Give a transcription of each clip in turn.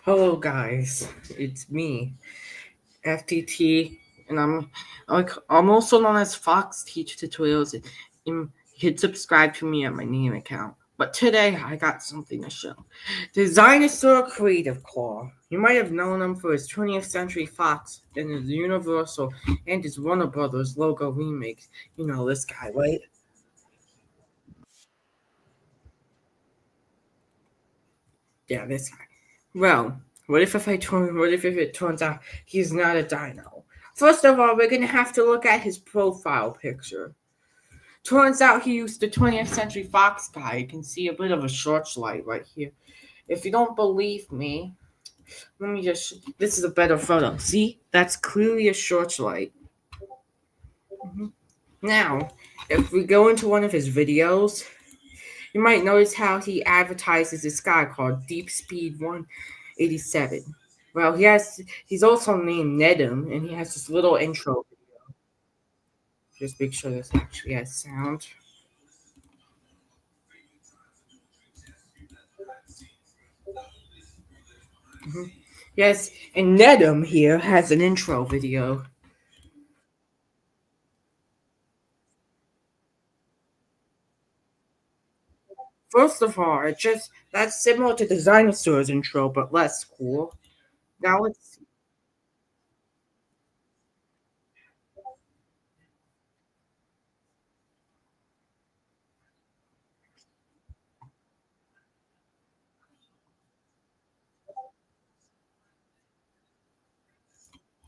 Hello guys, it's me, FTT, and I'm also known as Fox Teach Tutorials. And you can subscribe to me on my name account. But today I got something to show. Designosaur Creative Claw. You might have known him for his 20th Century Fox and his Universal and his Warner Brothers logo remakes. You know this guy, right? Yeah, this guy. Well, what if it turns out he's not a dino? First of all, we're gonna have to look at his profile picture. Turns out he used the 20th Century Fox guy. You can see a bit of a searchlight right here. If you don't believe me, let me just. This is a better photo. See, that's clearly a searchlight. Now, if we go into one of his videos, you might notice how he advertises this guy called Deep Speed 187. Well, he's also named Nedum, and he has this little intro. Just make sure this actually has sound. Yes, and Nedum here has an intro video. First of all, that's similar to the Dinosaurs intro, but less cool. Now let's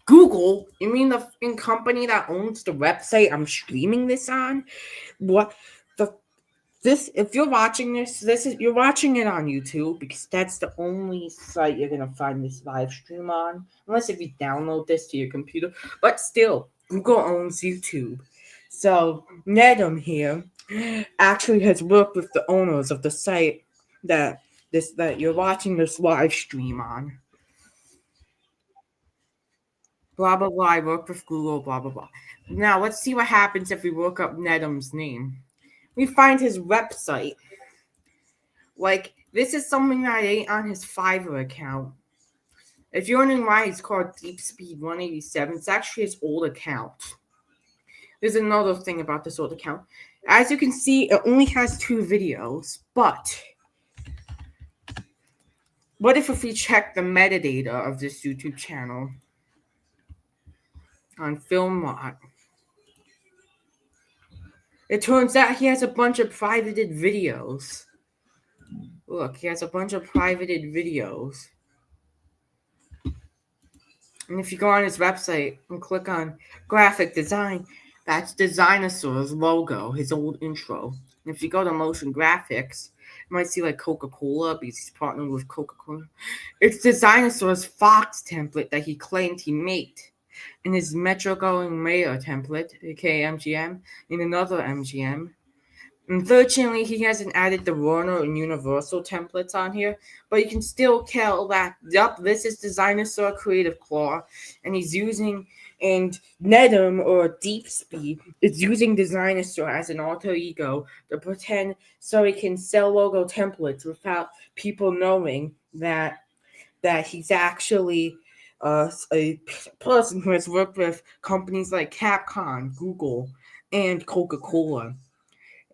Google. You mean the company that owns the website I'm streaming this on? What the this if you're watching this is you're watching it on YouTube because that's the only site you're gonna find this live stream on, unless if you download this to your computer. But still, Google owns YouTube. So Nedum here actually has worked with the owners of the site that you're watching this live stream on. Blah blah blah. I worked with Google. Blah blah blah. Now let's see what happens if we look up Nedum's name. We find his website. Like, this is something that ain't on his Fiverr account. If you're wondering why he's called Deep Speed 187, it's actually his old account. There's another thing about this old account. As you can see, it only has 2 videos, but what if we check the metadata of this YouTube channel on FilmMod? It turns out he has a bunch of privated videos. Look, he has a bunch of privated videos. And if you go on his website and click on graphic design, that's Designosaur's logo, his old intro. And if you go to motion graphics, you might see like Coca-Cola because he's partnered with Coca-Cola. It's Designosaur's Fox template that he claimed he made. And his Metro Going Mayor template, aka MGM, in another MGM. Unfortunately, he hasn't added the Warner and Universal templates on here, but you can still tell that, yup, this is Designosaur Creative Claw, and he's using, and Nedum, or Deep Speed, is using Designosaur as an alter ego to pretend so he can sell logo templates without people knowing that he's actually a person who has worked with companies like Capcom, Google, and Coca-Cola.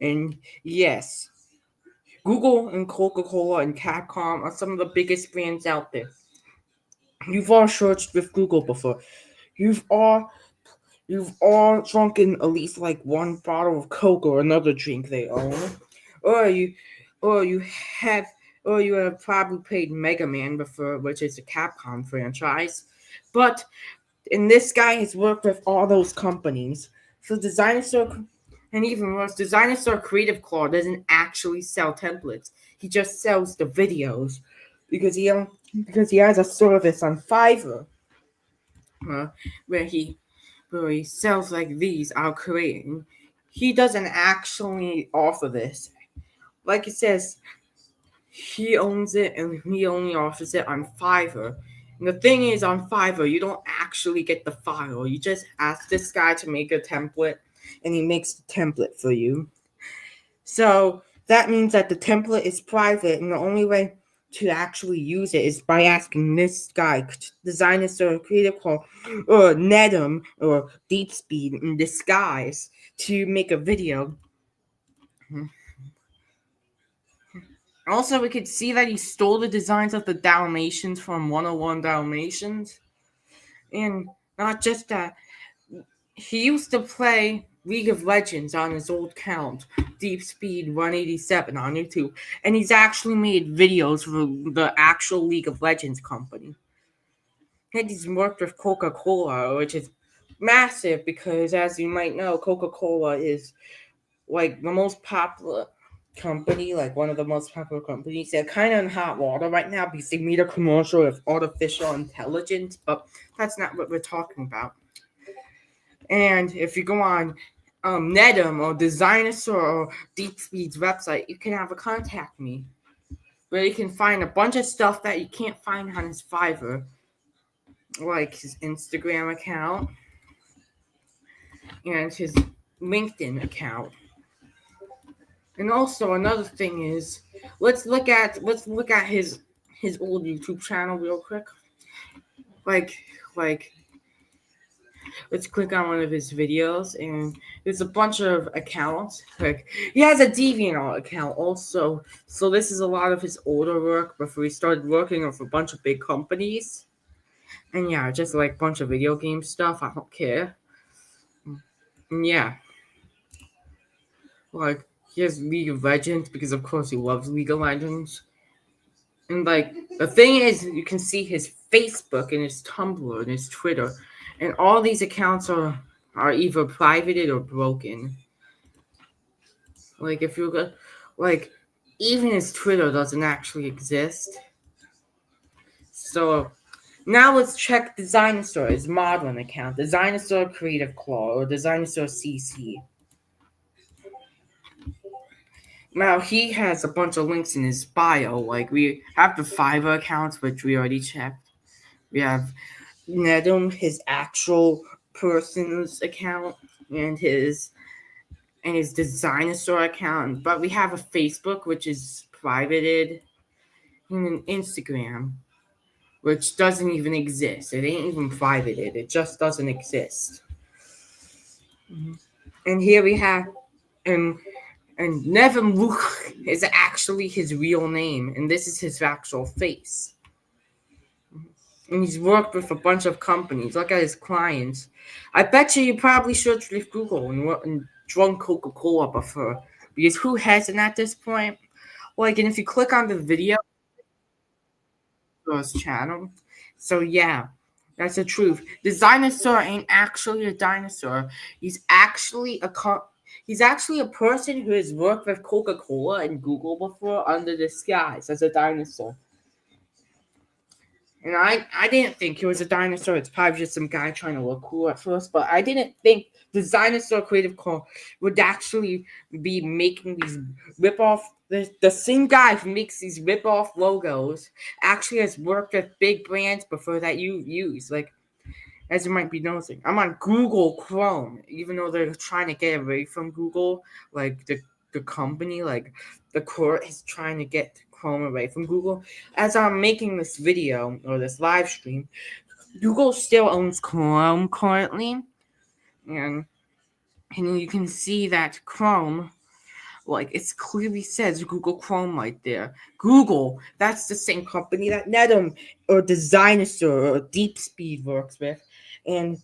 And yes, Google and Coca-Cola and Capcom are some of the biggest brands out there. You've all searched with Google before. You've all drunken at least like one bottle of Coke or another drink they own. Or you or you have or you have probably played Mega Man before, which is a Capcom franchise. But and this guy has worked with all those companies. So Designosaur, and even worse, Designosaur Creative Claw doesn't actually sell templates. He just sells the videos because he has a service on Fiverr uh, where he sells like these out creating. He doesn't actually offer this. Like it says, he owns it and he only offers it on Fiverr. And the thing is, on Fiverr, you don't actually get the file. You just ask this guy to make a template, and he makes the template for you. So that means that the template is private, and the only way to actually use it is by asking this guy, Designosaur Creative Call, or Nedum, or Deep Speed in disguise, to make a video. Also, we could see that he stole the designs of the Dalmatians from 101 Dalmatians. And not just that, he used to play League of Legends on his old account, Deep Speed 187 on YouTube. And he's actually made videos for the actual League of Legends company. And he's worked with Coca-Cola, which is massive because, as you might know, Coca-Cola is like the most popular company, like one of the most popular companies. They're kind of in hot water right now because they made a commercial with artificial intelligence, but that's not what we're talking about. And if you go on Nedum or Designosaur or Deep Speed's website, you can have a contact me, where you can find a bunch of stuff that you can't find on his Fiverr, like his Instagram account and his LinkedIn account. And also another thing is, let's look at his old YouTube channel real quick. Like let's click on one of his videos, and there's a bunch of accounts. Like he has a DeviantArt account also, so this is a lot of his older work before he started working with a bunch of big companies. And yeah, just like a bunch of video game stuff. I don't care. And yeah, like he has League of Legends because of course he loves League of Legends. And like the thing is, you can see his Facebook and his Tumblr and his Twitter, and all these accounts are either privated or broken. Like if you go, like even his Twitter doesn't actually exist. So now let's check Designosaur, his modeling account, Designosaur Creative Claw or Designosaur CC. Now he has a bunch of links in his bio. Like we have the Fiverr accounts, which we already checked. We have Nedum, his actual person's account, and his Designosaur account. But we have a Facebook, which is privated, and an Instagram, which doesn't even exist. It ain't even privated. It just doesn't exist. And here we have and Nevin Luke is actually his real name, and this is his actual face. And he's worked with a bunch of companies. Look at his clients. I bet you probably searched with Google and drunk Coca-Cola before, because who hasn't at this point? Like, and if you click on the video, his channel. So yeah, that's the truth. The dinosaur ain't actually a dinosaur. He's actually a person who has worked with Coca-Cola and Google before under disguise as a dinosaur. And I didn't think he was a dinosaur. It's probably just some guy trying to look cool at first. But I didn't think the Designosaur Creative Call would actually be making these rip-off. The same guy who makes these rip-off logos actually has worked with big brands before that you use. Like, as you might be noticing, I'm on Google Chrome, even though they're trying to get away from Google. Like, the company, like, the court is trying to get Chrome away from Google. As I'm making this video or this live stream, Google still owns Chrome currently, and you can see that Chrome, like it clearly says Google Chrome right there. Google, that's the same company that Nedum or Designosaur or Deep Speed works with, and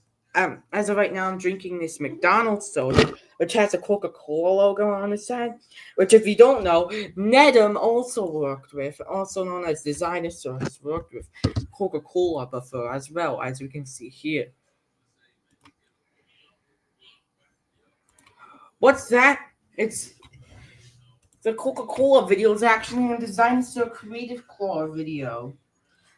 as of right now, I'm drinking this McDonald's soda, which has a Coca-Cola logo on the side. Which, if you don't know, Nedum also worked with, also known as Designosaur, has worked with Coca-Cola before as well, as you can see here. What's that? It's the Coca-Cola video is actually a Designosaur Creative Claw video.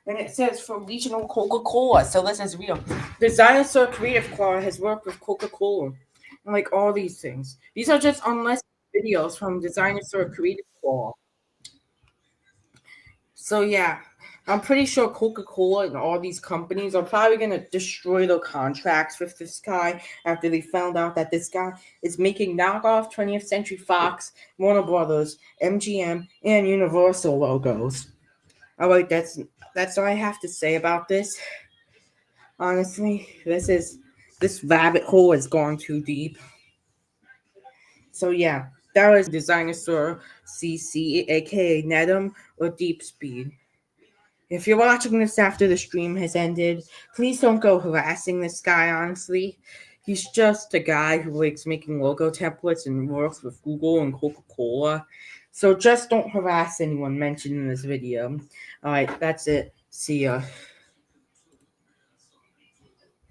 And it says for regional Coca-Cola, so this is real. The Designosaur Creative Claw has worked with Coca-Cola, and like all these things. These are just unlisted videos from Designosaur Creative Claw. So yeah, I'm pretty sure Coca-Cola and all these companies are probably gonna destroy their contracts with this guy after they found out that this guy is making knockoff 20th Century Fox, Warner Brothers, MGM, and Universal logos. Alright, that's all I have to say about this. Honestly, this rabbit hole has gone too deep. So yeah, that was Designosaur CC, aka Nedum, or Deep Speed. If you're watching this after the stream has ended, please don't go harassing this guy, honestly. He's just a guy who likes making logo templates and works with Google and Coca-Cola. So just don't harass anyone mentioned in this video. Alright, that's it. See ya.